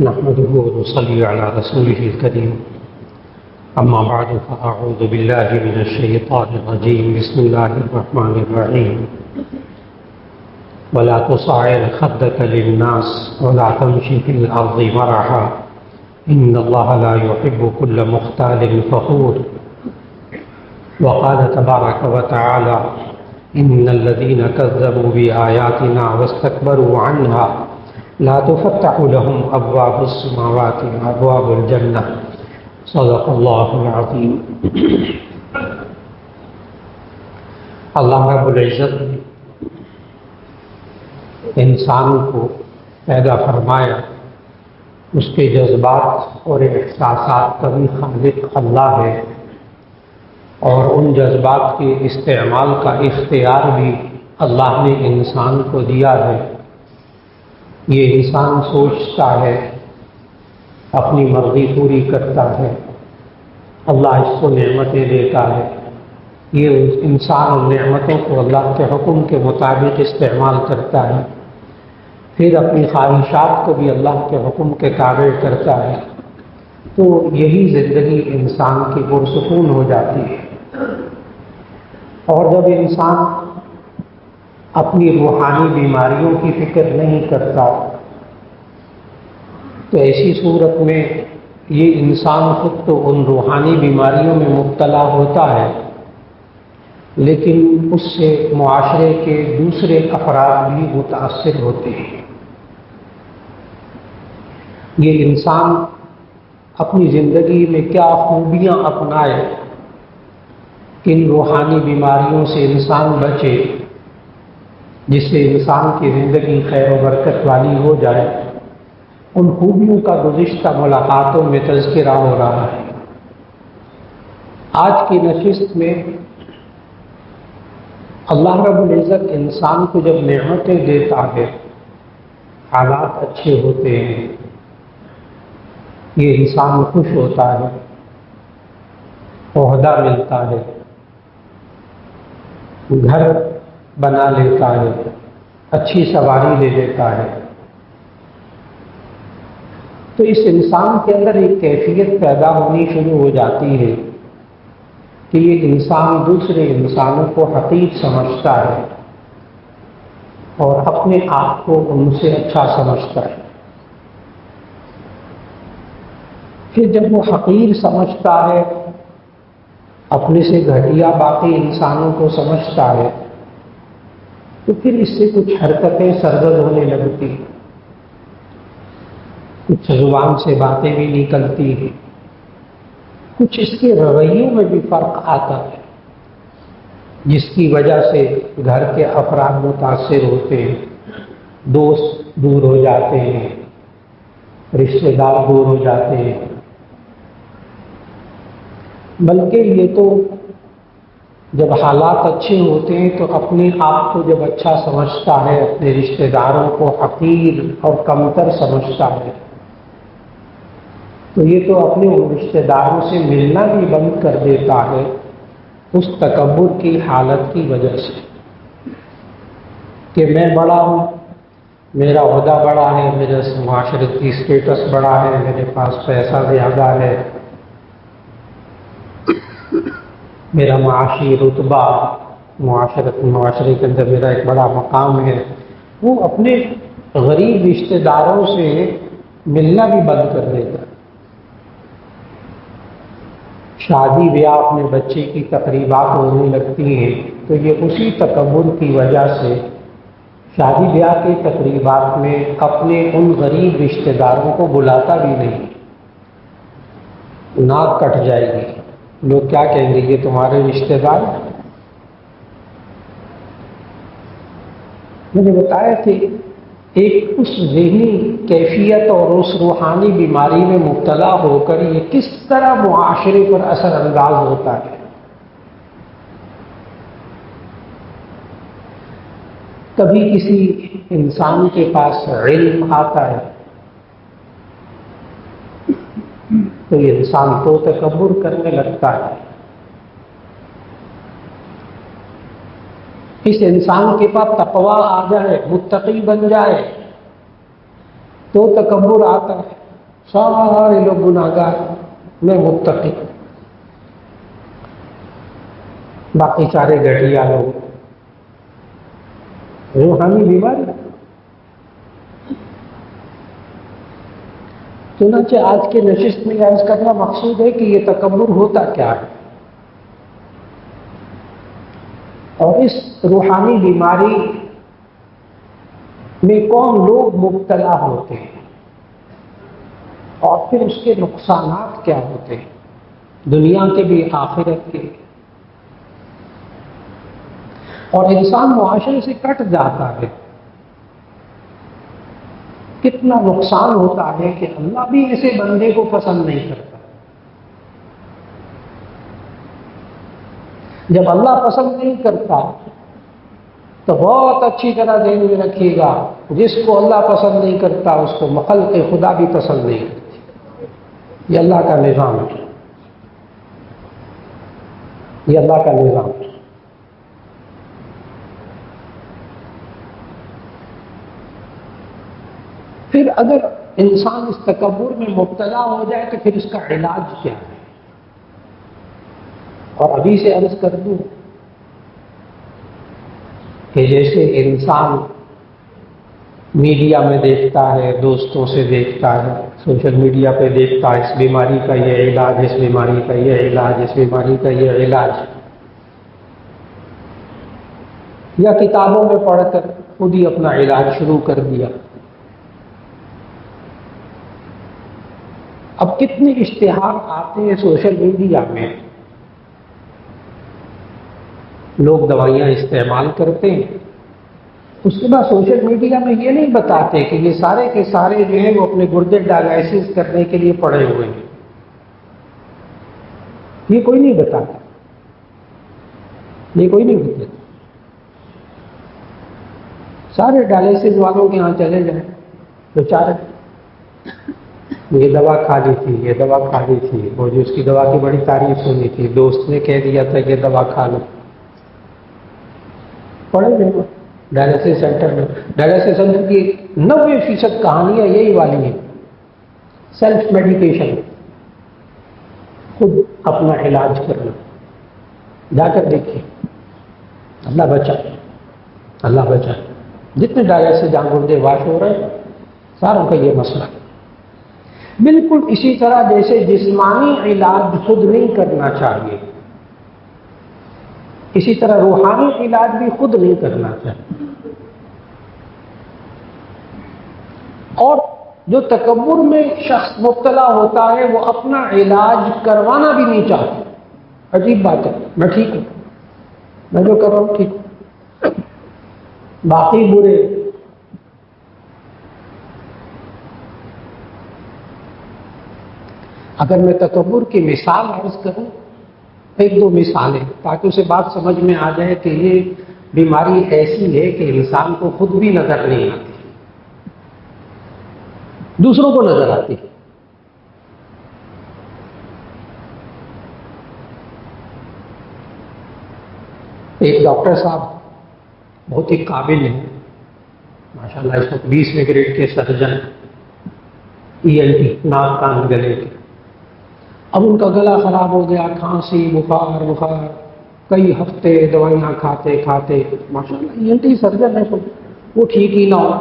نحمده ونصلي على رسوله الكريم أما بعد فأعوذ بالله من الشيطان الرجيم بسم الله الرحمن الرحيم ولا تصعر خدك للناس ولا تمشي في الأرض مرحا إن الله لا يحب كل مختال فخور وقال تبارك وتعالى إن الذين كذبوا بآياتنا واستكبروا عنها لا تفتح لهم أبواب السماوات وأبواب الجنة صدق اللہ العظیم۔ اللہ رب العزت نے انسان کو پیدا فرمایا، اس کے جذبات اور احساسات کا بھی خالق اللہ ہے، اور ان جذبات کے استعمال کا اختیار بھی اللہ نے انسان کو دیا ہے۔ یہ انسان سوچتا ہے، اپنی مرضی پوری کرتا ہے، اللہ اس کو نعمتیں دیتا ہے، یہ انسان ان نعمتوں کو اللہ کے حکم کے مطابق استعمال کرتا ہے، پھر اپنی خواہشات کو بھی اللہ کے حکم کے تابع کرتا ہے، تو یہی زندگی انسان کی پرسکون ہو جاتی ہے۔ اور جب انسان اپنی روحانی بیماریوں کی فکر نہیں کرتا تو ایسی صورت میں یہ انسان خود تو ان روحانی بیماریوں میں مبتلا ہوتا ہے، لیکن اس سے معاشرے کے دوسرے افراد بھی متاثر ہوتے ہیں۔ یہ انسان اپنی زندگی میں کیا خوبیاں اپنائے، کن روحانی بیماریوں سے انسان بچے جس سے انسان کی زندگی خیر و برکت والی ہو جائے، ان خوبیوں کا گزشتہ ملاقاتوں میں تذکرہ ہو رہا ہے۔ آج کی نشست میں اللہ رب العزت انسان کو جب نعمتیں دیتا ہے، حالات اچھے ہوتے ہیں، یہ انسان خوش ہوتا ہے، عہدہ ملتا ہے، گھر بنا لیتا ہے، اچھی سواری لے لیتا ہے، تو اس انسان کے اندر ایک کیفیت پیدا ہونی شروع ہو جاتی ہے کہ یہ انسان دوسرے انسانوں کو حقیر سمجھتا ہے اور اپنے آپ کو ان سے اچھا سمجھتا ہے۔ پھر جب وہ حقیر سمجھتا ہے، اپنے سے گھٹیا باقی انسانوں کو سمجھتا ہے، تو پھر اس سے کچھ حرکتیں سرزد ہونے لگتی ہیں، کچھ زبان سے باتیں بھی نکلتی ہیں، کچھ اس کے رویوں میں بھی فرق آتا ہے، جس کی وجہ سے گھر کے افراد متاثر ہوتے ہیں، دوست دور ہو جاتے ہیں، رشتہ دار دور ہو جاتے ہیں۔ بلکہ یہ تو جب حالات اچھے ہوتے ہیں تو اپنے آپ کو جب اچھا سمجھتا ہے، اپنے رشتہ داروں کو حقیر اور کمتر سمجھتا ہے، تو یہ تو اپنے رشتہ داروں سے ملنا بھی بند کر دیتا ہے اس تکبر کی حالت کی وجہ سے کہ میں بڑا ہوں، میرا عہدہ بڑا ہے، میرا معاشرتی اسٹیٹس بڑا ہے، میرے پاس پیسہ زیادہ ہے، میرا معاشی رتبہ معاشرے کے اندر میرا ایک بڑا مقام ہے۔ وہ اپنے غریب رشتہ داروں سے ملنا بھی بند کر دیتا ہے۔ شادی بیاہ اپنے بچے کی تقریبات ہونے لگتی ہیں تو یہ اسی تکبر کی وجہ سے شادی بیاہ کی تقریبات میں اپنے ان غریب رشتہ داروں کو بلاتا بھی نہیں، ناک کٹ جائے گی، لوگ کیا کہیں گے، یہ تمہارے رشتہ دار۔ میں نے بتایا کہ ایک اس ذہنی کیفیت اور اس روحانی بیماری میں مبتلا ہو کر یہ کس طرح معاشرے پر اثر انداز ہوتا ہے۔ کبھی کسی انسان کے پاس علم آتا ہے تو یہ انسان تو تکبر کرنے لگتا ہے، اس انسان کے پاس تقویٰ آ جائے، متقی بن جائے تو تکبر آتا ہے۔ سارے لوگ گناہگار، میں متقی، باقی سارے گھٹیا لوگ، روحانی بیماری۔ چنانچہ آج کے نشست میں عرض کرنا مقصود ہے کہ یہ تکبر ہوتا کیا ہے، اور اس روحانی بیماری میں کون لوگ مبتلا ہوتے ہیں، اور پھر اس کے نقصانات کیا ہوتے ہیں، دنیا کے بھی آخرت کے، اور انسان معاشرے سے کٹ جاتا ہے، کتنا نقصان ہوتا ہے کہ اللہ بھی ایسے بندے کو پسند نہیں کرتا۔ جب اللہ پسند نہیں کرتا تو بہت اچھی طرح ذہن میں رکھیے گا، جس کو اللہ پسند نہیں کرتا اس کو مخلوق خدا بھی پسند نہیں کرتی۔ یہ اللہ کا نظام ہے، یہ اللہ کا نظام ہے۔ پھر اگر انسان اس تکبر میں مبتلا ہو جائے تو پھر اس کا علاج کیا ہے؟ اور ابھی سے عرض کر دوں کہ جیسے انسان میڈیا میں دیکھتا ہے، دوستوں سے دیکھتا ہے، سوشل میڈیا پہ دیکھتا ہے اس بیماری کا یہ علاج، اس بیماری کا یہ علاج، اس بیماری کا یہ علاج، یا کتابوں میں پڑھ کر خود ہی اپنا علاج شروع کر دیا۔ اب کتنے اشتہار آتے ہیں سوشل میڈیا میں، لوگ دوائیاں استعمال کرتے ہیں، اس کے بعد سوشل میڈیا میں یہ نہیں بتاتے کہ یہ سارے کے سارے جو ہیں وہ اپنے گردے ڈائلائسس کرنے کے لیے پڑے ہوئے ہیں، یہ کوئی نہیں بتاتا، یہ کوئی نہیں بتاتا۔ سارے ڈائلائسس والوں کے ہاں چلے جائیں تو چارے یہ دوا کھا لی تھی، یہ دوا کھا لی تھی، وہ جو اس کی دوا کی بڑی تعریف سنی تھی، دوست نے کہہ دیا تھا کہ دوا کھا لو، پڑے گئے ڈائلائسس سینٹر میں۔ ڈائلائسس سینٹر کی 90% کہانیاں یہی والی ہیں، سیلف میڈیکیشن، خود اپنا علاج کرنا۔ جا کر دیکھیے، اللہ بچائے، اللہ بچائے۔ جتنے ڈائلائسس جہاں گردے واش ہو رہے ہیں ساروں کا یہ مسئلہ ہے۔ بالکل اسی طرح جیسے جسمانی علاج خود نہیں کرنا چاہیے، اسی طرح روحانی علاج بھی خود نہیں کرنا چاہیے۔ اور جو تکبر میں شخص مبتلا ہوتا ہے وہ اپنا علاج کروانا بھی نہیں چاہتا۔ عجیب بات ہے، میں ٹھیک ہوں، میں جو کر رہا ہوں ٹھیک ہوں، باقی برے۔ اگر میں تکبر کی مثال عرض کروں، ایک دو مثالیں تاکہ اسے بات سمجھ میں آ جائے کہ یہ بیماری ایسی ہے کہ انسان کو خود بھی نظر نہیں آتی، دوسروں کو نظر آتی ہے۔ ایک ڈاکٹر صاحب بہت ہی قابل ہیں، ماشاءاللہ اس وقت 20ویں گریڈ کے سرجن، ENT، ناک کان گلے کے۔ اب ان کا گلا خراب ہو گیا، کھانسی، بخار، کئی ہفتے دوائیاں کھاتے کھاتے، ماشاءاللہ ENT سرجن ہے، وہ ٹھیک ہی نہ ہو،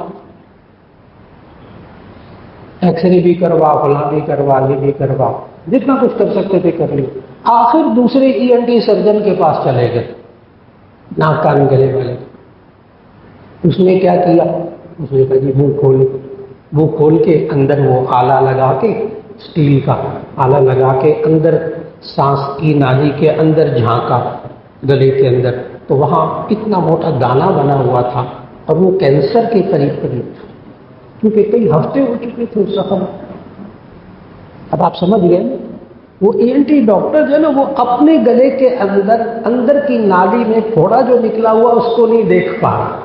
ایکس رے بھی کروا، فلاں بھی کروا، یہ بھی کروا، جتنا کچھ کر سکتے تھے کر لی۔ آخر دوسرے ENT سرجن کے پاس چلے گئے، ناک کان گلے والے۔ اس نے کیا کیا؟ اس نے کہا جی منہ کھول کے اندر وہ آلہ لگا کے، اسٹیل کا آلہ لگا کے اندر سانس کی نالی کے اندر جھانکا گلے کے اندر، تو وہاں اتنا موٹا دانہ بنا ہوا تھا اور وہ کینسر کے قریب تھا، کیونکہ کئی ہفتے ہو چکے تھے اس زخم۔ اب آپ سمجھ گئے، وہ ENT ڈاکٹر جو ہے نا وہ اپنے گلے کے اندر کی نالی میں پھوڑا جو نکلا ہوا اس کو نہیں دیکھ پا رہا،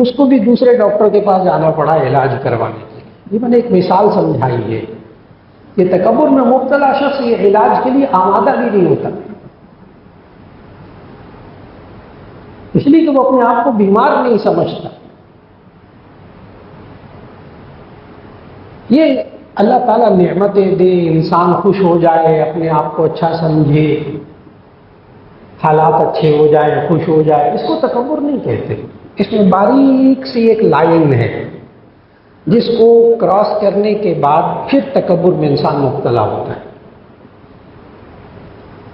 اس کو بھی دوسرے ڈاکٹر کے پاس جانا پڑا علاج کروانے کے لیے۔ یہ میں نے ایک مثال سمجھائی ہے کہ تکبر میں مبتلا شخص یہ علاج کے لیے آمادہ بھی نہیں ہوتا، اس لیے کہ وہ اپنے آپ کو بیمار نہیں سمجھتا۔ یہ اللہ تعالیٰ نعمتیں دے، انسان خوش ہو جائے، اپنے آپ کو اچھا سمجھے، حالات اچھے ہو جائیں، خوش ہو جائے، اس کو تکبر نہیں کہتے۔ اس میں باریک سی ایک لائن ہے جس کو کراس کرنے کے بعد پھر تکبر میں انسان مبتلا ہوتا ہے۔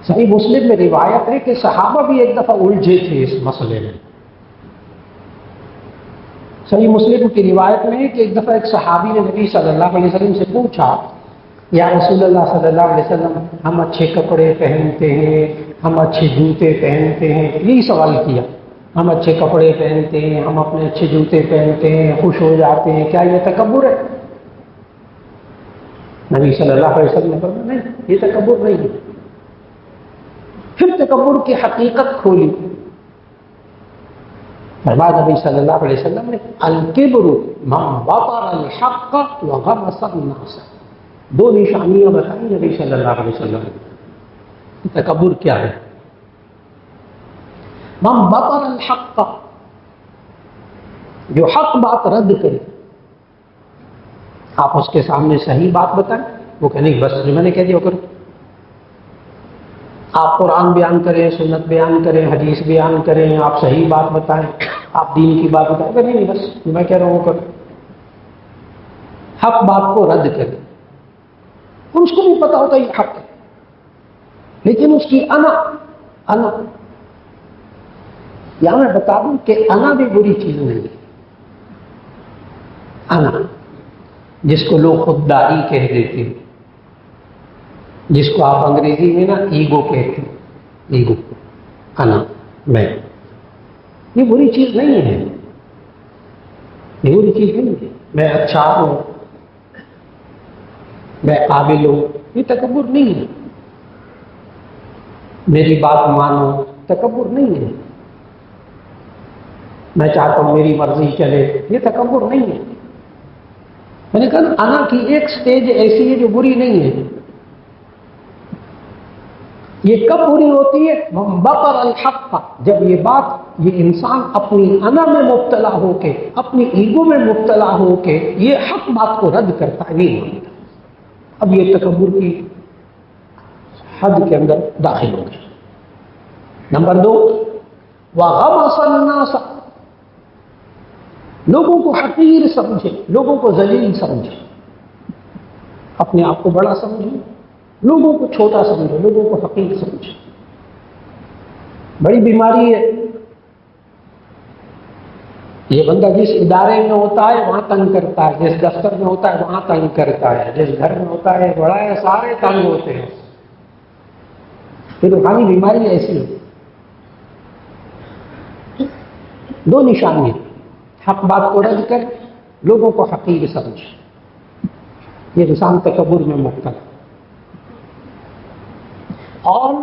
صحیح مسلم میں روایت ہے کہ صحابہ بھی ایک دفعہ الجھے تھے اس مسئلے میں۔ صحیح مسلم کی روایت میں ہے کہ ایک دفعہ ایک صحابی نے نبی صلی اللہ علیہ وسلم سے پوچھا، یا رسول اللہ صلی اللہ علیہ وسلم، ہم اچھے کپڑے پہنتے ہیں، ہم اچھے جوتے پہنتے ہیں، یہی سوال کیا، ہم اچھے کپڑے پہنتے ہیں، ہم اپنے اچھے جوتے پہنتے ہیں، خوش ہو جاتے ہیں، کیا یہ تکبر ہے؟ نبی صلی اللہ علیہ وسلم نے فرمایا نہیں، یہ تکبر نہیں ہے۔ پھر تکبر کی حقیقت کھولی، فرمایا نبی صلی اللہ علیہ وسلم نے، الکبر من بطر الحق وغمس الناس، دو نشانیاں بتائیں نبی صلی اللہ علیہ وسلم نے۔ تکبر کیا ہے؟ من بطر الحق، جو حق بات رد کرے، آپ اس کے سامنے صحیح بات بتائیں، وہ کہ نہیں بس جو میں نے کہہ دیا کرو۔ آپ قرآن بیان کریں، سنت بیان کریں، حدیث بیان کریں، آپ صحیح بات بتائیں، آپ دین کی بات بتائیں، کہ نہیں بس جو میں کہہ رہا ہوں کرو۔ حق بات کو رد کریں، اس کو بھی پتا ہوتا ہے یہ حق ہے، لیکن اس کی انا یا میں بتا دوں کہ انا بھی بری چیز نہیں ہے۔ انا جس کو لوگ خودداری کہہ دیتے ہیں، جس کو آپ انگریزی میں نا ایگو کہتے ہیں، ایگو، انا، میں، یہ بری چیز نہیں ہے، یہ بری چیز نہیں ہے۔ میں اچھا ہوں، میں قابل ہوں، یہ تکبر نہیں ہے۔ میری بات مانو، تکبر نہیں ہے۔ میں چاہتا ہوں میری مرضی چلے، یہ تکبر نہیں ہے۔ میں نے کہا انا کی ایک سٹیج ایسی ہے جو بری نہیں ہے۔ یہ کب بری ہوتی ہے؟ من بطر الحق، جب یہ بات، یہ انسان اپنی انا میں مبتلا ہو کے، اپنی ایگو میں مبتلا ہو کے یہ حق بات کو رد کرتا ہے، نہیں مانتا، اب یہ تکبر کی حد کے اندر داخل ہو گیا۔ نمبر 2، وغمس الناس، لوگوں کو حقیر سمجھے، لوگوں کو ذلیل سمجھے، اپنے آپ کو بڑا سمجھے، لوگوں کو چھوٹا سمجھے، لوگوں کو حقیر سمجھے۔ بڑی بیماری ہے یہ۔ بندہ جس ادارے میں ہوتا ہے وہاں تنگ کرتا ہے، جس دفتر میں ہوتا ہے وہاں تنگ کرتا ہے، جس گھر میں ہوتا ہے بڑا ہے، سارے تنگ ہوتے ہیں۔ یہ روحانی بیماری ایسی ہے۔ دو نشانیاں، حق بات کو رد کر، لوگوں کو حقیر سمجھ، یہ انسان تکبر میں مبتلا۔ اور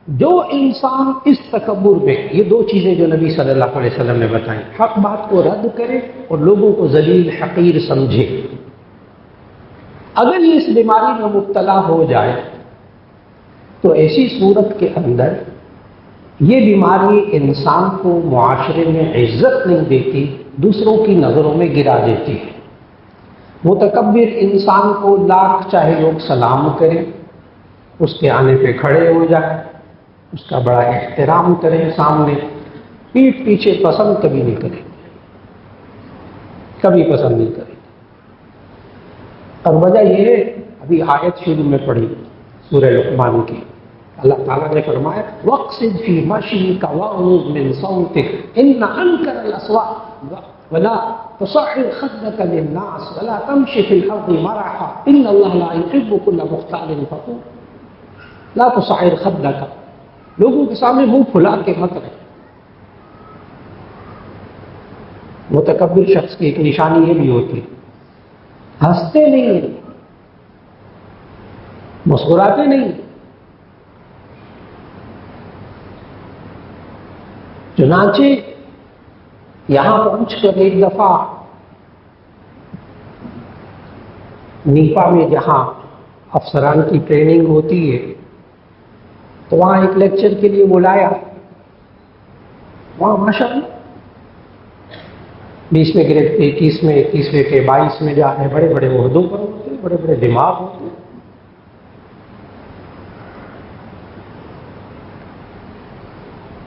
جو انسان اس تکبر میں، یہ دو چیزیں جو نبی صلی اللہ علیہ وسلم نے بتائیں، حق بات کو رد کرے اور لوگوں کو ذلیل حقیر سمجھے، اگر یہ اس بیماری میں مبتلا ہو جائے تو ایسی صورت کے اندر یہ بیماری انسان کو معاشرے میں عزت نہیں دیتی، دوسروں کی نظروں میں گرا دیتی ہے۔ متکبر انسان کو لاکھ چاہے لوگ سلام کریں، اس کے آنے پہ کھڑے ہو جائیں، اس کا بڑا احترام کریں سامنے، پیٹھ پیچھے پسند کبھی نہیں کریں، کبھی پسند نہیں کریں۔ اور وجہ یہ ہے، ابھی آیت شروع میں پڑھی سورہ لقمان کی، اللہ تعالیٰ نے فرمایا وَاقْصِدْ فِي مَشْيِكَ وَاغْضُضْ مِنْ صَوْتِكَ إِنَّ أَنكَرَ الْأَصْوَاتِ وَلَا تُصَعِّرْ خَدَّكَ لِلنَّاسِ وَلَا تَمْشِ فِي الْأَرْضِ مَرَحًا إِنَّ اللَّهَ لَا يُحِبُّ كُلَّ مُخْتَالٍ فَخُورٍ۔ لا تُصَعِّرْ خَدَّكَ، لوگوں کے سامنے منہ پھلا کے مت رہے۔ متکبر شخص کی ایک نشانی یہ بھی ہوتی ہے، ہنستے نہیں ہیں، مسکراتے نہیں۔ چنانچہ یہاں پہنچ کر ایک دفعہ نیپا میں جہاں افسران کی ٹریننگ ہوتی ہے تو وہاں ایک لیکچر کے لیے بلایا، وہاں ماشاءاللہ 20ویں گریڈ کے 21ویں 21ویں کے 22 جا رہے ہیں، بڑے بڑے عہدوں پر ہوتے ہیں، بڑے بڑے دماغ ہوتے ہیں.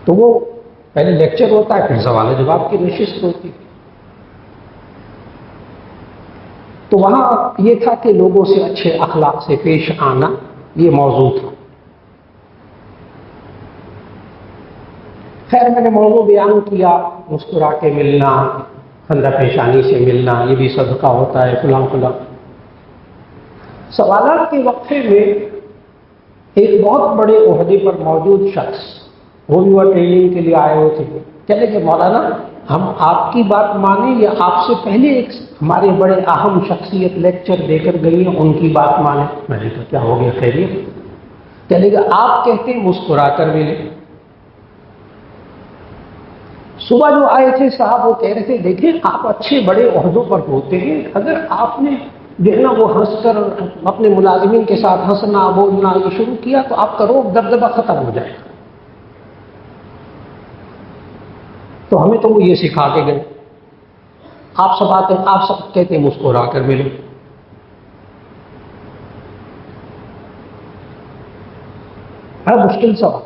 تو وہ پہلے لیکچر ہوتا ہے، پھر سوال و جواب کی نشست ہوتی ہے. تو وہاں یہ تھا کہ لوگوں سے اچھے اخلاق سے پیش آنا، یہ موضوع تھا. خیر میں نے موضوع بیان کیا، مسکرا کے ملنا، خندہ پیشانی سے ملنا، یہ بھی صدقہ ہوتا ہے، فلاں فلاں. سوالات کے وقفے میں ایک بہت بڑے عہدے پر موجود شخص، وہ بھی وہ ٹریننگ کے لیے آئے ہوئے تھے، چلے کہ مولانا ہم آپ کی بات مانیں یا آپ سے پہلے ایک ہمارے بڑے اہم شخصیت لیکچر دے کر گئی ہیں ان کی بات مانیں. میں نے کہا کیا ہو گیا، خیریت؟ چلے گا آپ کہتے ہیں مسکرا کر ملے. صبح جو آئے تھے صاحب وہ کہہ رہے تھے دیکھیں آپ اچھے بڑے عہدوں پر ہوتے ہیں، اگر آپ نے جو ہے نا وہ ہنس کر اپنے ملازمین کے ساتھ ہنسنا بولنا یہ شروع کیا تو آپ کا روب دبدبہ ختم ہو جائے گا. تو ہمیں تو وہ یہ سکھا کے گئے، آپ سب کہتے ہیں مسکرا کر ملو. بڑا مشکل سوال.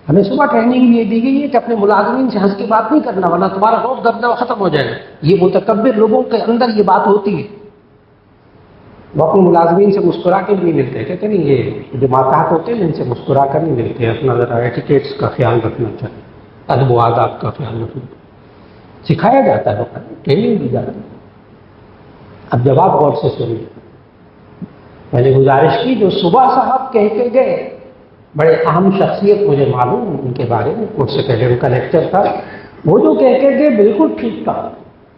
ہمیں صبح ٹریننگ یہ دی گئی ہے کہ اپنے ملازمین سے ہنس کے بات نہیں کرنا ورنہ تمہارا روب دبدبہ ختم ہو جائے گا. یہ متکبر لوگوں کے اندر یہ بات ہوتی ہے، وہ اپنے ملازمین سے مسکرا کے بھی نہیں ملتے. کہتے نہیں یہ جو ماتحت ہوتے ہیں ان سے مسکرا کر نہیں ملتے، اپنا ذرا ایٹیکیٹس کا خیال رکھنا چاہیے، ادب و آداب کا خیال رکھنا سکھایا جاتا ہے، ٹریننگ دی جاتی ہے. اب جواب غور سے سنیے. میں نے گزارش کی جو صبح صاحب کہہ کے گئے، بڑے اہم شخصیت مجھے معلوم ان کے بارے میں، کچھ سے پہلے ان کا لیکچر تھا، وہ جو کہہ کے گئے بالکل ٹھیک تھا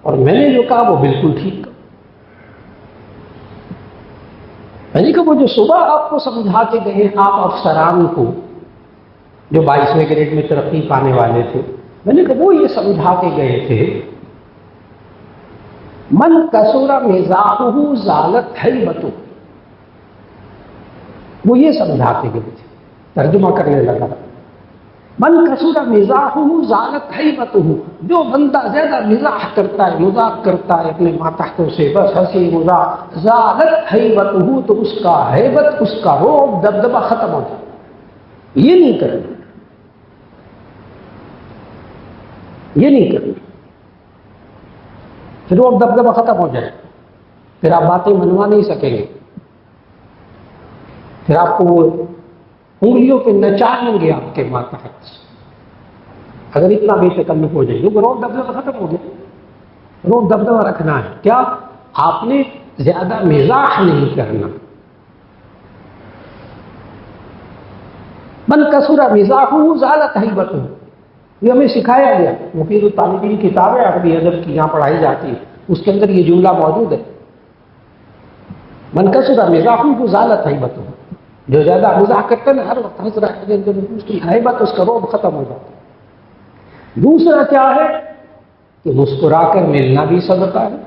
اور میں نے جو کہا وہ بالکل ٹھیک تھا. میں نے کہا وہ جو صبح آپ کو سمجھا کے گئے آپ افسران کو جو 22ویں گریڈ میں ترقی پانے والے تھے، میں نے کہا وہ یہ سمجھا کے گئے تھے من کثر مزاحہ زالت ہیبتہ. وہ یہ سمجھا کے گئے تھے، ترجمہ کرنے لگا من کثر مزاحہ زالت ہیبتہ. جو بندہ زیادہ مزاح کرتا ہے، مذاق کرتا ہے اپنے ماتحتوں سے، بس ہنسی مذاق، زالت ہیبتہ تو اس کا ہیبت، اس کا روب دبدبہ ختم ہو جاتا. یہ نہیں کرنا، یہ نہیں کرنا، پھر وہ دبدبہ ختم ہو جائے، پھر آپ باتیں منوا نہیں سکیں گے، پھر آپ کو وہ انگلیوں پہ نچائیں گے آپ کے ماتحت اگر اتنا بے تکلف ہو جائے. کیونکہ روب دبدبہ ختم ہو گیا. روب دبدبہ رکھنا ہے کیا؟ آپ نے زیادہ مزاح نہیں کرنا. من کثر مزاحہ زالت ہیبتہ، یہ ہمیں سکھایا گیا. مفید الطالبین کتاب ہے عربی ادب کی یہاں پڑھائی جاتی ہے، اس کے اندر یہ جملہ موجود ہے من کثر مزاحہ زالت ہیبتہ. جو زیادہ مزاح کرتا ہے ہر وقت ہنس رہا ہے، اس کی ہیبت، اس کا روب ختم ہو جاتا ہے. دوسرا کیا ہے کہ مسکرا کر ملنا بھی صدقہ ہے.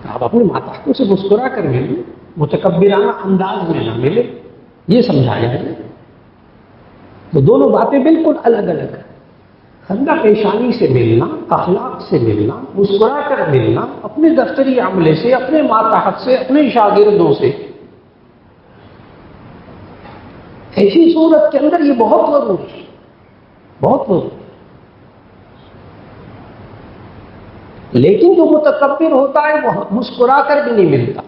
آپ اپنے ماتحتوں سے مسکرا کر ملیں، متکبرانہ انداز میں نہ ملے، یہ سمجھایا ہے. تو دونوں باتیں بالکل الگ الگ ہیں. خندہ پیشانی سے ملنا، اخلاق سے ملنا، مسکرا کر ملنا، اپنے دفتری عملے سے، اپنے ماتحت سے، اپنے شاگردوں سے، ایسی صورت کے اندر یہ بہت ضروری ہے، بہت ضروری. لیکن جو متکبر ہوتا ہے وہ مسکرا کر بھی نہیں ملتا،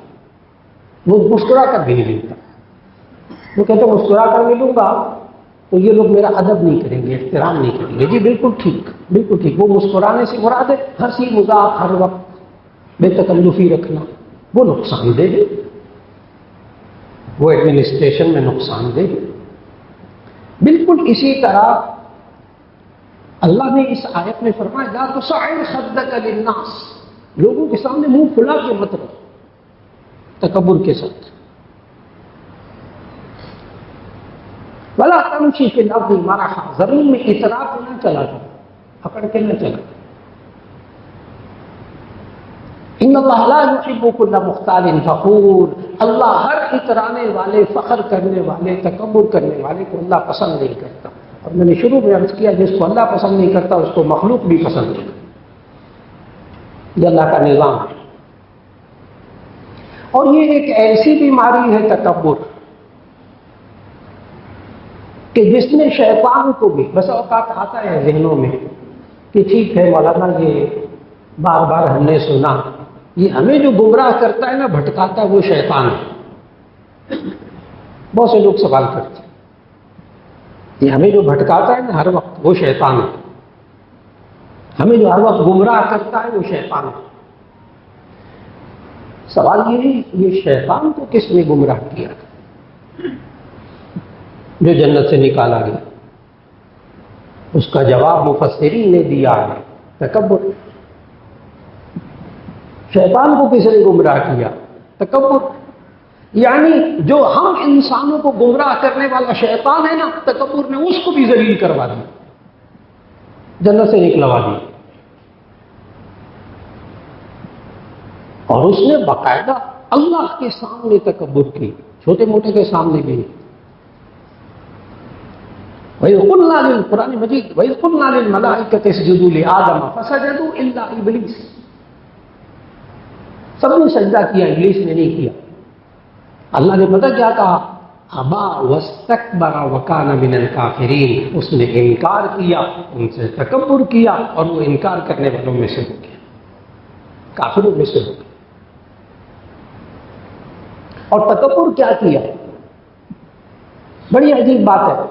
وہ مسکرا کر بھی نہیں ملتا. وہ کہتے ہیں مسکرا کر ملوں گا تو یہ لوگ میرا ادب نہیں کریں گے، احترام نہیں کریں گے. جی بالکل ٹھیک، بالکل ٹھیک. وہ مسکرانے سے مراد ہے ہنسی مذاق، ہر وقت بے تکلفی رکھنا، وہ نقصان دہ ہے، وہ ایڈمنسٹریشن میں نقصان دہ ہے. بالکل اسی طرح اللہ نے اس آیت میں فرمایا لا تصعر خدک للناس، لوگوں کے سامنے منہ کھلا کے مت رہو تکبر کے ساتھ. ولا تمشی فی الارض مرحا، زمین میں اطراف نہ چلا جاؤ، پکڑ کے نہ چلا. ان اللہ لا یحب کل مختال فخور، اللہ ہر اترانے والے، فخر کرنے والے، تکبر کرنے والے کو اللہ پسند نہیں کرتا. اور میں نے شروع میں عرض کیا جس کو اللہ پسند نہیں کرتا اس کو مخلوق بھی پسند نہیں کرتا. یہ اللہ کا نظام ہے۔ اور یہ ایک ایسی بیماری ہے تکبر کہ جس نے شیطان کو بھی بس اوقات آتا ہے ذہنوں میں کہ ٹھیک ہے مولانا یہ بار بار ہم نے سنا، یہ ہمیں جو گمراہ کرتا ہے نا، بھٹکاتا ہے، وہ شیطان ہے۔ بہت سے لوگ سوال کرتے ہیں یہ ہمیں جو بھٹکاتا ہے نا ہر وقت، وہ شیطان ہے، ہمیں جو ہر وقت گمراہ کرتا ہے وہ شیطان ہے۔ سوال یہ ہے یہ شیطان کو کس نے گمراہ کیا جو جنت سے نکالا گیا؟ اس کا جواب مفسرین نے دیا ہے تکبر۔ شیطان کو کس نے گمراہ کیا؟ تکبر۔ یعنی جو ہم انسانوں کو گمراہ کرنے والا شیطان ہے نا، تکبر نے اس کو بھی ذلیل کروا دیا، جنت سے نکلوا دیا۔ اور اس نے باقاعدہ اللہ کے سامنے تکبر کی، چھوٹے موٹے کے سامنے بھی نہیں۔ وَإِذْ قُلْنَا قرآن مجید وَإِذْ قُلْنَا لِلْمَلَائِكَةِ اسْجُدُوا لِآدَمَ فَسَجَدُوا إِلَّا إِبْلِيسَ، سب نے سجدہ کیا، ابلیس نے نہیں کیا۔ اللہ نے پتہ کیا کہا؟ ابا واستکبر وکان من الکافرین، اس نے انکار کیا، ان سے تکبر کیا، اور وہ انکار کرنے والوں میں سے ہو گیا، کافروں میں سے ہو گیا۔ اور تکبر کیا کیا؟ بڑی عجیب بات ہے،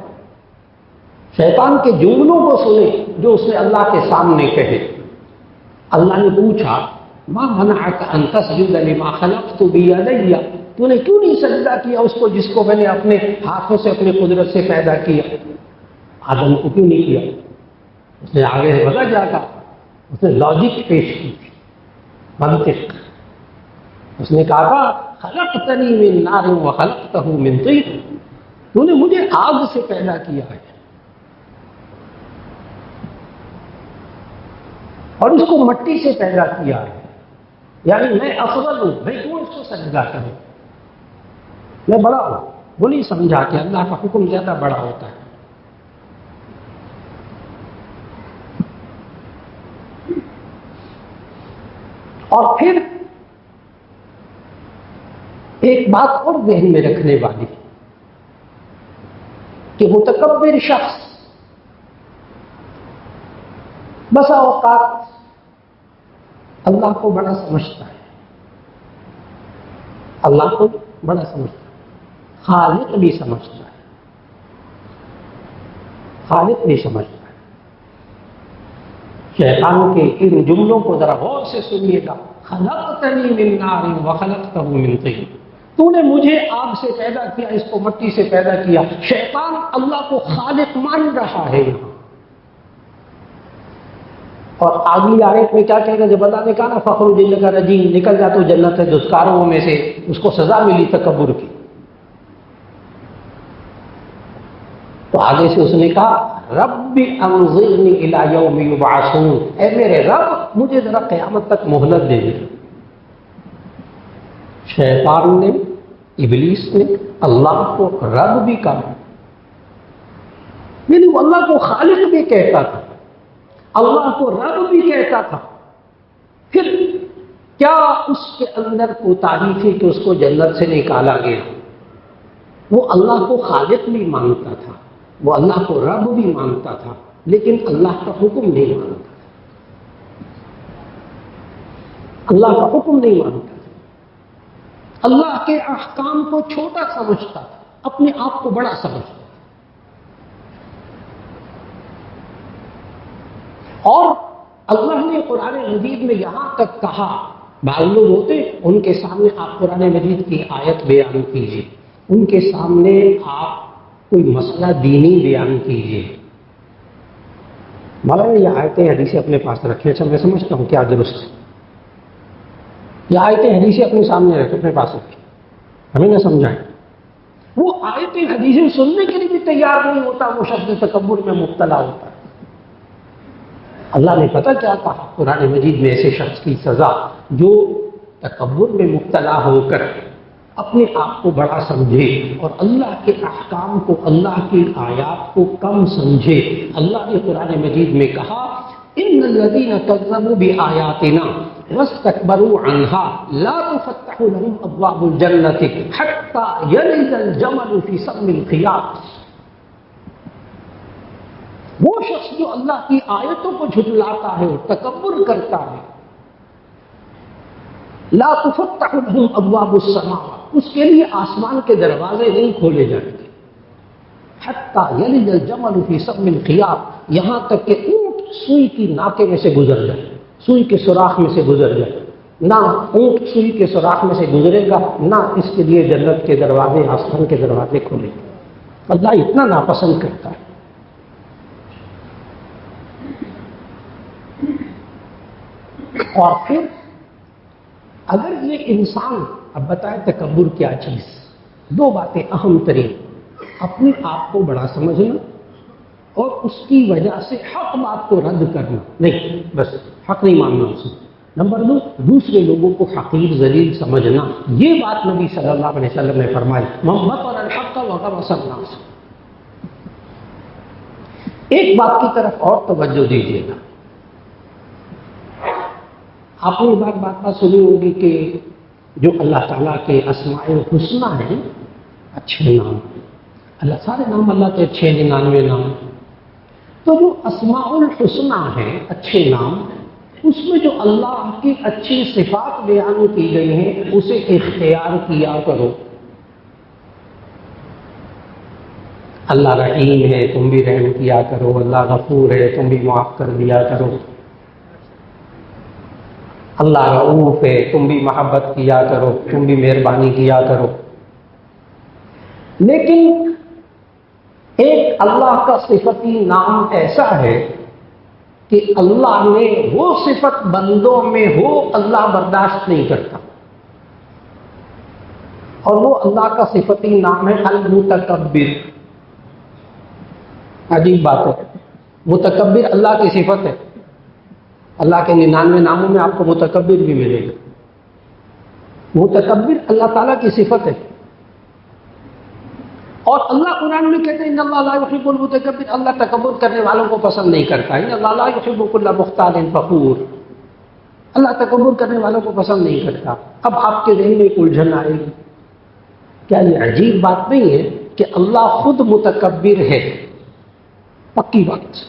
شیطان کے جملوں کو سنے جو اس نے اللہ کے سامنے کہے۔ اللہ نے پوچھا ما منعک ان تسجد لما خلقت بیدی، تو نے کیوں نہیں سجدہ کیا اس کو جس کو میں نے اپنے ہاتھوں سے اپنی قدرت سے پیدا کیا؟ آدم کو کیوں نہیں کیا؟ اس نے آگے سے پتا کیا کہا؟ اس نے لاجک پیش کی تھی، منطق۔ اس نے کہا خلقتنی من نار وخلقتہ من طین، تو نے مجھے آگ سے پیدا کیا ہے اور اس کو مٹی سے پیدا کیا ہے، یعنی میں افضل ہوں، میں کیوں اس کو سجدہ کروں؟ میں بڑا ہوں۔ وہ نہیں سمجھا کہ اللہ کا حکم زیادہ بڑا ہوتا ہے۔ اور پھر ایک بات اور ذہن میں رکھنے والی کہ متکبر شخص بسا اوقات اللہ کو بڑا سمجھتا ہے، اللہ کو بڑا سمجھتا ہے، خالق بھی سمجھتا ہے، خالق بھی سمجھتا ہے۔ شیطان کے ان جملوں کو ذرا غور سے سنیے گا، خلقتنی من نار وخلقتہ من طین، تو نے مجھے آگ سے پیدا کیا، اس کو مٹی سے پیدا کیا۔ شیطان اللہ کو خالق مان رہا ہے یہاں۔ اور آگلی آیت میں کیا کہے گا؟ جب اللہ نے کہا نا فخرج انک رجیم، نکل جا تو جنت ہے دستکاروں میں سے، اس کو سزا ملی تکبر کی۔ تو آگے سے اس نے کہا رب انظرنی الی یوم یبعثون، اے میرے رب مجھے ذرا قیامت تک مہلت دے دے۔ شیطان نے، ابلیس نے اللہ کو رب بھی کہا، یعنی وہ اللہ کو خالق بھی کہتا تھا، اللہ کو رب بھی کہتا تھا۔ پھر کیا اس کے اندر کوتاہی تھی کہ اس کو جنت سے نکالا گیا؟ وہ اللہ کو خالق بھی مانتا تھا، وہ اللہ کو رب بھی مانتا تھا، لیکن اللہ کا حکم نہیں مانتا تھا، اللہ کا حکم نہیں مانتا تھا، اللہ کے احکام کو چھوٹا سمجھتا تھا، اپنے آپ کو بڑا سمجھتا تھا۔ اور اللہ نے قرآن مجید میں یہاں تک کہا، بعض لوگ ہوتے ان کے سامنے آپ قرآن مجید کی آیت بیان کیجیے، ان کے سامنے آپ کوئی مسئلہ دینی بیان کیجیے، مولانا یہ آیتیں حدیثیں اپنے پاس رکھیں، اچھا میں سمجھتا ہوں کیا درست ہے، یہ آیتیں حدیثیں اپنے سامنے رکھیں، اپنے پاس رکھیں، ہمیں نہ سمجھائیں۔ وہ آیتیں حدیثیں سننے کے لیے بھی تیار نہیں ہوتا، وہ شخص تکبر میں مبتلا ہوتا ہے۔ اللہ نے پتہ کیا کہا قرآن مجید میں ایسے شخص کی سزا جو تکبر میں مبتلا ہو کر اپنے آپ کو بڑا سمجھے اور اللہ کے احکام کو، اللہ کی آیات کو کم سمجھے۔ اللہ نے قرآن مجید میں کہا ان الذین کذبوا بآیاتنا، واستكبروا عنها لا تفتح لهم ابواب الجنة حتى يلج الجمل في سم الخياط. وہ شخص جو اللہ کی آیتوں کو جھٹلاتا ہے اور تکبر کرتا ہے، لا تفتح لهم ابواب السماء، اس کے لیے آسمان کے دروازے نہیں کھولے جائیں گے، حتی یلج الجمل فی سم الخیاط، یہاں تک کہ اونٹ سوئی کی ناکے میں سے گزر جائے، سوئی کے سوراخ میں سے گزر جائے. نہ اونٹ سوئی کے سوراخ میں سے گزرے گا، نہ اس کے لیے جنت کے دروازے، آسمان کے دروازے کھولے گا. اللہ اتنا ناپسند کرتا ہے. اور پھر اگر یہ انسان، اب بتائے تکبر کیا چیز، دو باتیں اہم ترین، اپنے آپ کو بڑا سمجھنا اور اس کی وجہ سے حق بات کو رد کرنا، نہیں بس حق نہیں ماننا اسے. نمبر دو، دوسرے لوگوں کو حقیر ذلیل سمجھنا. یہ بات نبی صلی اللہ علیہ وسلم نے فرمائی، محمد اور الحق وغمس الناس. ایک بات کی طرف اور توجہ دیجیے گا. آپ نے بات سنی ہوگی کہ جو اللہ تعالیٰ کے اسماء الحسنہ ہیں، اچھے نام، اللہ سارے نام اللہ کے اچھے 99 نام، تو جو اسماء الحسنہ ہیں اچھے نام، اس میں جو اللہ کی اچھی صفات بیان کی گئی ہیں اسے اختیار کیا کرو. اللہ رحیم ہے تم بھی رحم کیا کرو، اللہ غفور ہے تم بھی معاف کر دیا کرو، اللہ رؤوف ہے تم بھی محبت کیا کرو، تم بھی مہربانی کیا کرو. لیکن ایک اللہ کا صفتی نام ایسا ہے کہ اللہ نے وہ صفت بندوں میں ہو اللہ برداشت نہیں کرتا، اور وہ اللہ کا صفتی نام ہے المتکبر. عجیب بات ہے، متکبر اللہ کی صفت ہے. اللہ کے 99 ناموں میں آپ کو متکبر بھی ملے گا. متکبر اللہ تعالیٰ کی صفت ہے. اور اللہ قرآن میں کہتے ہیں ان اللہ لا یحب المتکبر، اللہ تکبر کرنے والوں کو پسند نہیں کرتا. ان اللہ لا یحب کل مختال فخور، اللہ تکبر کرنے والوں کو پسند نہیں کرتا. اب آپ کے ذہن میں ایک الجھن آئے گی، کیا یہ عجیب بات نہیں ہے کہ اللہ خود متکبر ہے؟ پکی بات،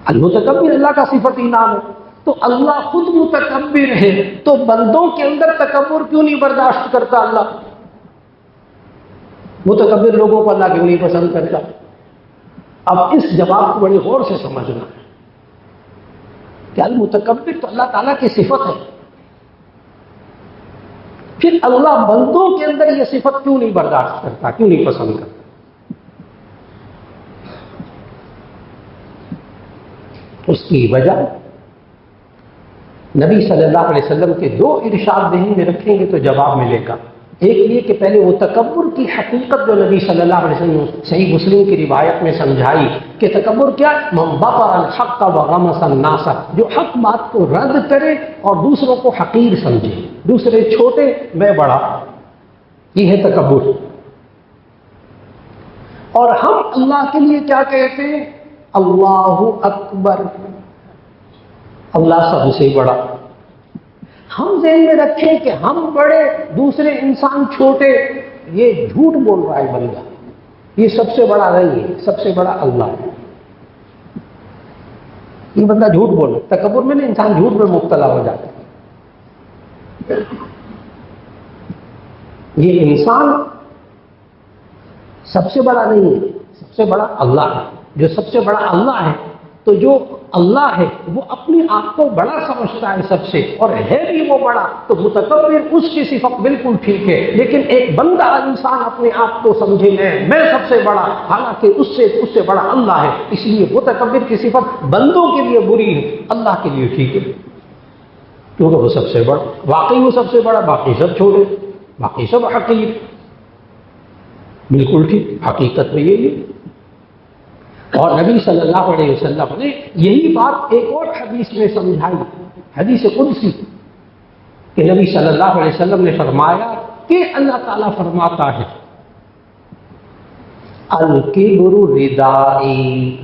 المتکبر اللہ کا صفتی نام ہے، تو اللہ خود متکبر ہے، تو بندوں کے اندر تکبر کیوں نہیں برداشت کرتا؟ اللہ متکبر لوگوں کو اللہ کیوں نہیں پسند کرتا؟ اب اس جواب کو بڑے غور سے سمجھنا ہے کہ المتکبر تو اللہ تعالیٰ کی صفت ہے، پھر اللہ بندوں کے اندر یہ صفت کیوں نہیں برداشت کرتا، کیوں نہیں پسند کرتا؟ اس کی وجہ نبی صلی اللہ علیہ وسلم کے دو ارشاد ذہن میں رکھیں گے تو جواب ملے گا. ایک یہ کہ پہلے وہ تکبر کی حقیقت جو نبی صلی اللہ علیہ وسلم نے صحیح مسلم کی روایت میں سمجھائی کہ تکبر کیا؟ من بطر الحق وغمس الناس، جو حق بات کو رد کرے اور دوسروں کو حقیر سمجھے، دوسرے چھوٹے میں بڑا، یہ ہے تکبر. اور ہم اللہ کے لیے کیا کہتے ہیں؟ اللہ اکبر، اللہ سب سے بڑا. ہم ذہن میں رکھیں کہ ہم بڑے دوسرے انسان چھوٹے، یہ جھوٹ بول رہا ہے بندہ، یہ سب سے بڑا نہیں ہے، سب سے بڑا اللہ ہے. یہ بندہ جھوٹ بول رہا ہے. تکبر میں نہیں، انسان جھوٹ میں مبتلا ہو جاتا ہے. یہ انسان سب سے بڑا نہیں ہے، سب سے بڑا اللہ ہے. جو سب سے بڑا اللہ ہے، تو جو اللہ ہے وہ اپنے آپ کو بڑا سمجھتا ہے سب سے، اور ہے بھی وہ بڑا، تو متکبر اس کی صفت بالکل ٹھیک ہے. لیکن ایک بندہ انسان اپنے آپ کو سمجھے میں سب سے بڑا، حالانکہ اس سے بڑا اللہ ہے. اس لیے متکبر کی صفت بندوں کے لیے بری ہے، اللہ کے لیے ٹھیک ہے، کیونکہ وہ سب سے بڑا. واقعی وہ سب سے بڑا، باقی سب چھوٹے، باقی سب حقیر. بالکل ٹھیک، حقیقت میں یہی ہے. اور نبی صلی اللہ علیہ وسلم نے یہی بات ایک اور حدیث میں سمجھائی، حدیث قدسی، کہ نبی صلی اللہ علیہ وسلم نے فرمایا کہ اللہ تعالیٰ فرماتا ہے الکبر ردائی،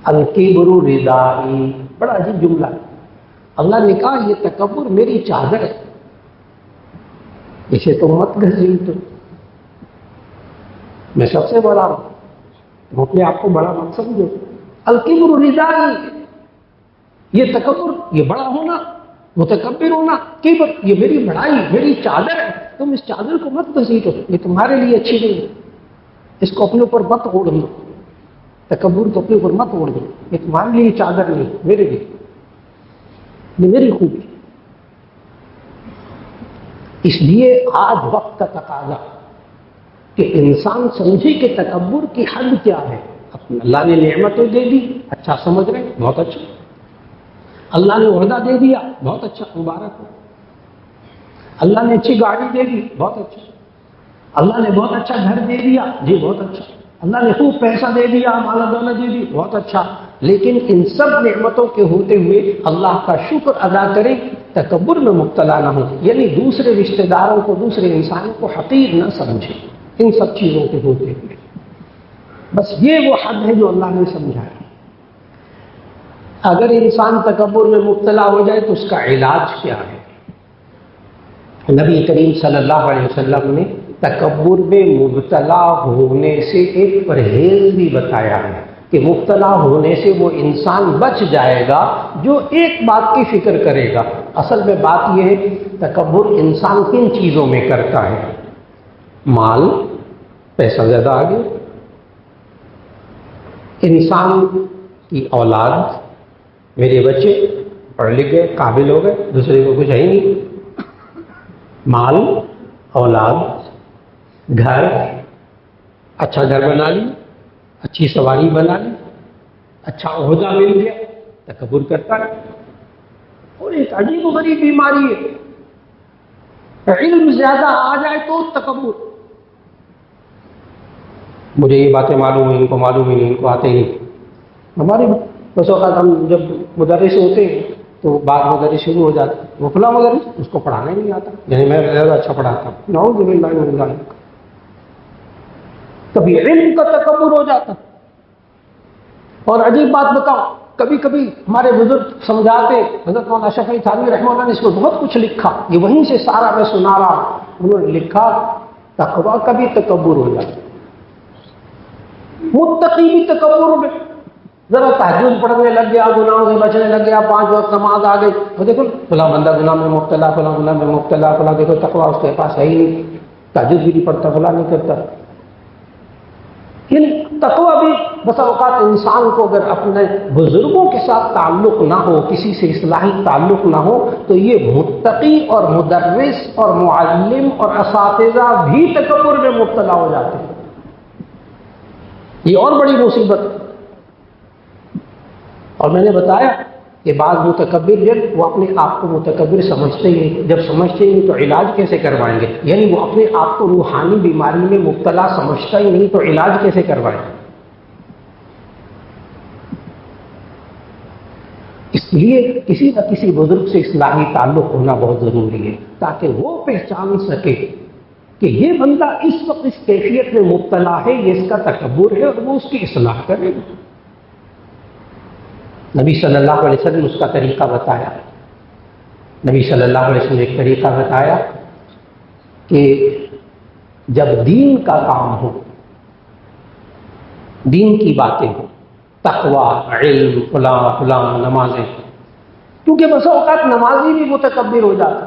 الکبر ردائی. بڑا عجیب جملہ ہے. اللہ نے کہا یہ تکبر میری چادر ہے، اسے تم مت گھسیٹو، میں سب سے بڑا ہوں، تم اپنے آپ کو بڑا مت سمجھو۔ الکبر ردائی، یہ تکبر، یہ بڑا ہونا، متکبر ہونا، کبر، یہ میری بڑائی، میری چادر ہے، تم اس چادر کو مت گھسیٹو، یہ تمہارے لیے اچھی نہیں ہے، اس کو اپنے اوپر مت اوڑھ دو، تکبر کو اپنے اوپر مت اوڑھ دو، یہ تمہارے لیے چادر نہیں، میرے لیے، یہ میری خوبی۔ اس لیے آج وقت کا تقاضا کہ انسان سمجھے کہ تکبر کی حد کیا ہے۔ اللہ نے نعمتیں دے دی، اچھا سمجھ رہے ہیں، بہت اچھا۔ اللہ نے عہدہ دے دیا، بہت اچھا، مبارک ہو۔ اللہ نے اچھی گاڑی دے دی، بہت اچھا۔ اللہ نے بہت اچھا گھر دے دیا، جی بہت اچھا۔ اللہ نے خوب پیسہ دے دیا، مال و دولت دے دی، بہت اچھا۔ لیکن ان سب نعمتوں کے ہوتے ہوئے اللہ کا شکر ادا کریں، تکبر میں مبتلا نہ ہو، یعنی دوسرے رشتہ داروں کو، دوسرے انسانوں کو حقیر نہ سمجھیں ان سب چیزوں کے ہوتے ہوئے۔ بس یہ وہ حد ہے جو اللہ نے سمجھایا۔ اگر انسان تکبر میں مبتلا ہو جائے تو اس کا علاج کیا ہے؟ نبی کریم صلی اللہ علیہ وسلم نے تکبر میں مبتلا ہونے سے ایک پرہیز بھی بتایا ہے کہ مبتلا ہونے سے وہ انسان بچ جائے گا جو ایک بات کی فکر کرے گا۔ اصل میں بات یہ ہے تکبر انسان کن چیزوں میں کرتا ہے؟ مال، پیسہ زیادہ آ گیا، انسان کی اولاد، میرے بچے پڑھ لکھ گئے، قابل ہو گئے، دوسرے کو کچھ ہے ہی نہیں۔ مال، اولاد، گھر، اچھا گھر بنا لی، اچھی سواری بنا لی، اچھا عہدہ مل گیا، تکبر کرتا ہے۔ اور ایک عجیب و غریب بیماری ہے، علم زیادہ آ جائے تو تکبر، مجھے یہ باتیں معلوم ہیں، ان کو معلوم ہی نہیں، ان کو آتے ہی نہیں۔ ہمارے بس اوقات ہم جب مدرس ہوتے ہیں تو بعد مدرس شروع ہو جاتے، وہ فلاں مدرس، اس کو پڑھانا ہی نہیں آتا، یعنی میں زیادہ اچھا پڑھاتا ہوں، نعوذ باللہ من ذالک۔ کبھی علم کا تکبر ہو جاتا۔ اور عجیب بات بتاؤ، کبھی کبھی ہمارے بزرگ سمجھاتے، حضرت مولانا شفیع تھانوی رحمہ اللہ نے اس کو بہت کچھ لکھا، یہ وہیں سے سارا میں سنا رہا ہوں۔ انہوں نے لکھا تقویٰ کا بھی تکبر ہو جاتا، متقی بھی تکبر میں، ذرا تہجد پڑھنے لگ گیا، گناہوں سے بچنے لگ گیا، 5 وقت نماز آ گئی، تو دیکھو فلاں بندہ گناہ میں مبتلا، فلاں گناہ میں مبتلا، فلاں دیکھو تقویٰ اس کے پاس ہے ہی نہیں، تہجد بھی نہیں پڑھتا، فلاں نہیں کرتا۔ یعنی تقویٰ بھی بس اوقات انسان کو اگر اپنے بزرگوں کے ساتھ تعلق نہ ہو، کسی سے اصلاحی تعلق نہ ہو، تو یہ متقی اور مدرس اور معلم اور اساتذہ بھی تکبر میں مبتلا ہو جاتے ہیں۔ یہ اور بڑی مصیبت ہے۔ اور میں نے بتایا کہ بعض متکبر جب وہ اپنے آپ کو متکبر سمجھتے ہی نہیں، جب سمجھتے ہی نہیں تو علاج کیسے کروائیں گے؟ یعنی وہ اپنے آپ کو روحانی بیماری میں مبتلا سمجھتا ہی نہیں تو علاج کیسے کروائیں گے؟ اس لیے کسی نہ کسی بزرگ سے اصلاحی تعلق ہونا بہت ضروری ہے تاکہ وہ پہچان سکے کہ یہ بندہ اس وقت اس کیفیت میں مبتلا ہے، یہ اس کا تکبر ہے، اور وہ اس کی اصلاح کرے گا۔ نبی صلی اللہ علیہ وسلم نے اس کا طریقہ بتایا۔ نبی صلی اللہ علیہ وسلم نے ایک طریقہ بتایا کہ جب دین کا کام ہو، دین کی باتیں ہوں، تقویٰ، علم، فلاں فلاں، نمازیں، کیونکہ بس اوقات نمازی بھی متکبر ہو جاتا،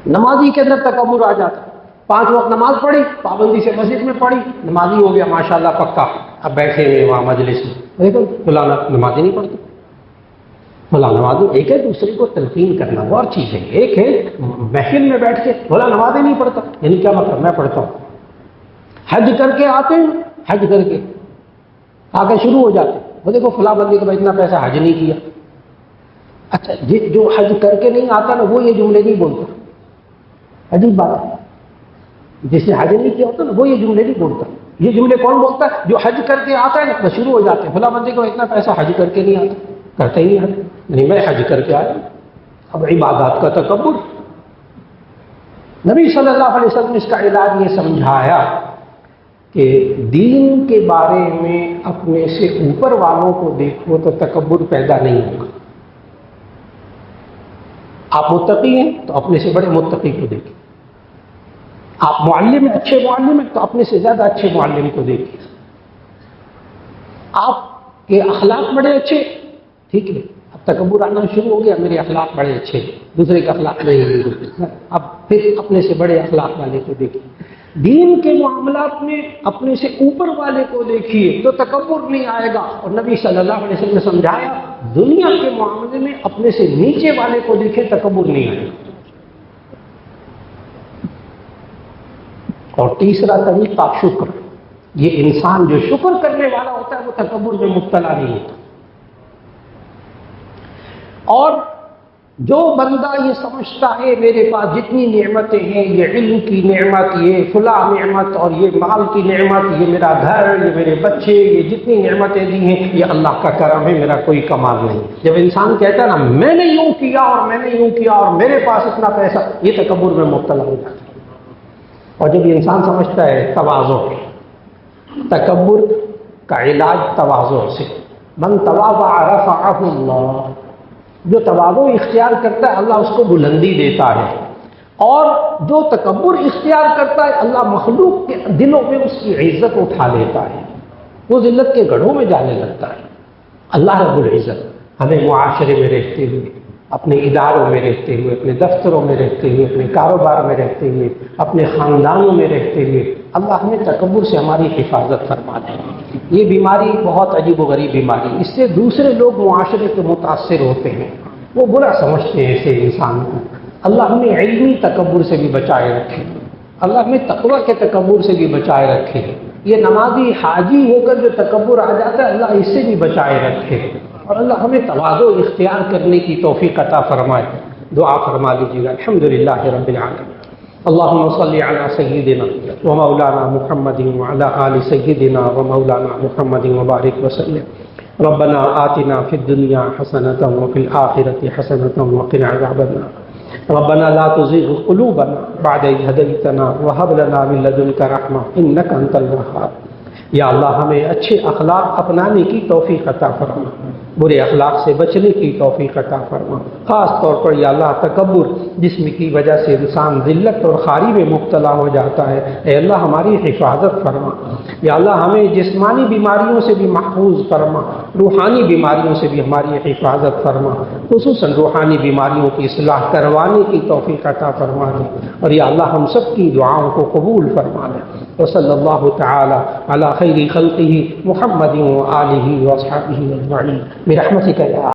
نمازی کے اندر تکبر آ جاتا۔ 5 وقت نماز پڑھی، پابندی سے مسجد میں پڑھی، نمازی ہو گیا ماشاءاللہ پکا، اب بیٹھے ہوئے وہاں مجلس میں، دیکھو فلاں نمازی نہیں پڑھتا، فلاں نمازی۔ ایک ہے دوسرے کو تلقین کرنا، وہ اور چیز ہے، ایک ہے محفل میں بیٹھ کے فلاں نمازی نہیں پڑھتا، یعنی کیا مطلب؟ میں پڑھتا ہوں۔ حج کر کے آتے ہیں، حج کر کے آ کے شروع ہو جاتے، وہ دیکھو فلاں بندے کو اتنا پیسہ حج نہیں کیا۔ اچھا جو حج کر کے نہیں آتا نا وہ یہ جملے نہیں بولتا، عجیب بات ہے، جس نے حج نہیں کیا ہوتا نا وہ یہ جملے نہیں بولتا۔ یہ جملے کون بولتا ہے؟ جو حج کر کے آتا ہے نا، بس شروع ہو جاتے ہیں، فلاں بندے کو اتنا پیسہ حج کر کے نہیں آتا، کرتا ہی نہیں حج، نہیں میں حج کر کے آیا۔ اب عبادات کا تکبر۔ نبی صلی اللہ علیہ وسلم نے اس کا علاج یہ سمجھایا کہ دین کے بارے میں اپنے سے اوپر والوں کو دیکھو تو تکبر پیدا نہیں ہوگا۔ آپ متقی ہیں تو اپنے سے بڑے متقی کو دیکھیں، آپ معلم ہیں، اچھے معلم ہیں تو اپنے سے زیادہ اچھے معلم کو دیکھیں، آپ کے اخلاق بڑے اچھے، ٹھیک ہے، اب تکبر آنا شروع ہو گیا، میرے اخلاق بڑے اچھے، دوسرے کے اخلاق نہیں، اب پھر اپنے سے بڑے اخلاق والے کو دیکھیں۔ دین کے معاملات میں اپنے سے اوپر والے کو دیکھیے تو تکبر نہیں آئے گا، اور نبی صلی اللہ علیہ وسلم نے سمجھایا دنیا کے معاملے میں اپنے سے نیچے والے کو دیکھیں، تکبر نہیں آئے گا۔ اور تیسرا طریقہ شکر، یہ انسان جو شکر کرنے والا ہوتا ہے وہ تکبر میں مبتلا نہیں ہوتا۔ اور جو بندہ یہ سمجھتا ہے میرے پاس جتنی نعمتیں ہیں، یہ علم کی نعمت، یہ فلاں نعمت، اور یہ مال کی نعمت، یہ میرا گھر، یہ میرے بچے، یہ جتنی نعمتیں دی ہیں یہ اللہ کا کرم ہے، میرا کوئی کمال نہیں۔ جب انسان کہتا ہے نا میں نے یوں کیا اور میں نے یوں کیا اور میرے پاس اتنا پیسہ، یہ تکبر میں مبتلا ہو جاتا ہے۔ اور جب یہ انسان سمجھتا ہے تواضع، تکبر کا علاج تواضع سے، من تواضع رفعہ اللہ، جو تواضع اختیار کرتا ہے اللہ اس کو بلندی دیتا ہے، اور جو تکبر اختیار کرتا ہے اللہ مخلوق کے دلوں میں اس کی عزت اٹھا لیتا ہے، وہ ذلت کے گڑھوں میں جانے لگتا ہے۔ اللہ رب العزت ہمیں معاشرے میں رہتے ہوئے، اپنے اداروں میں رہتے ہوئے، اپنے دفتروں میں رہتے ہوئے، اپنے کاروبار میں رہتے ہوئے، اپنے خاندانوں میں رہتے ہوئے اللہ ہمیں تکبر سے ہماری حفاظت فرما دے۔ یہ بیماری بہت عجیب و غریب بیماری، اس سے دوسرے لوگ معاشرے کے متاثر ہوتے ہیں، وہ برا سمجھتے ہیں ایسے انسان کو۔ اللہ ہمیں علمی تکبر سے بھی بچائے رکھے، اللہ ہمیں تقوی کے تکبر سے بھی بچائے رکھے۔ یہ نمازی حاجی ہو کر جو تکبر آ جاتا ہے اللہ اس سے بھی بچائے رکھے، اور اللہ ہمیں تواضع اختیار کرنے کی توفیق عطا فرمائے۔ دعا فرما لیجیے گا۔ الحمدللہ رب العالمین، اللہم صلی علی سیدنا و مولانا محمد وعلی آل سیدنا و مولانا محمد وبارک وسلم۔ ربنا آتنا فی الدنیا حسنۃ وفی الآخرۃ حسنۃ وقنا عذاب النار۔ ربنا لا تزغ قلوبنا بعد إذ هديتنا وهب لنا من لدنك رحمة إنك أنت الوهاب۔ یا اللہ ہمیں اچھے اخلاق اپنانے کی توفیق عطا فرما، برے اخلاق سے بچنے کی توفیق عطا فرما۔ خاص طور پر یا اللہ تکبر جسم کی وجہ سے انسان ذلت اور خواری میں مبتلا ہو جاتا ہے، اے اللہ ہماری حفاظت فرما۔ یا اللہ ہمیں جسمانی بیماریوں سے بھی محفوظ فرما، روحانی بیماریوں سے بھی ہماری حفاظت فرما، خصوصاً روحانی بیماریوں کی اصلاح کروانے کی توفیق عطا فرما دے، اور یا اللہ ہم سب کی دعاؤں کو قبول فرما دے۔ وصلی اللہ تعالی علی خیر خلقہ محمد وآلہ واصحابہ اجمعین برحمتک یا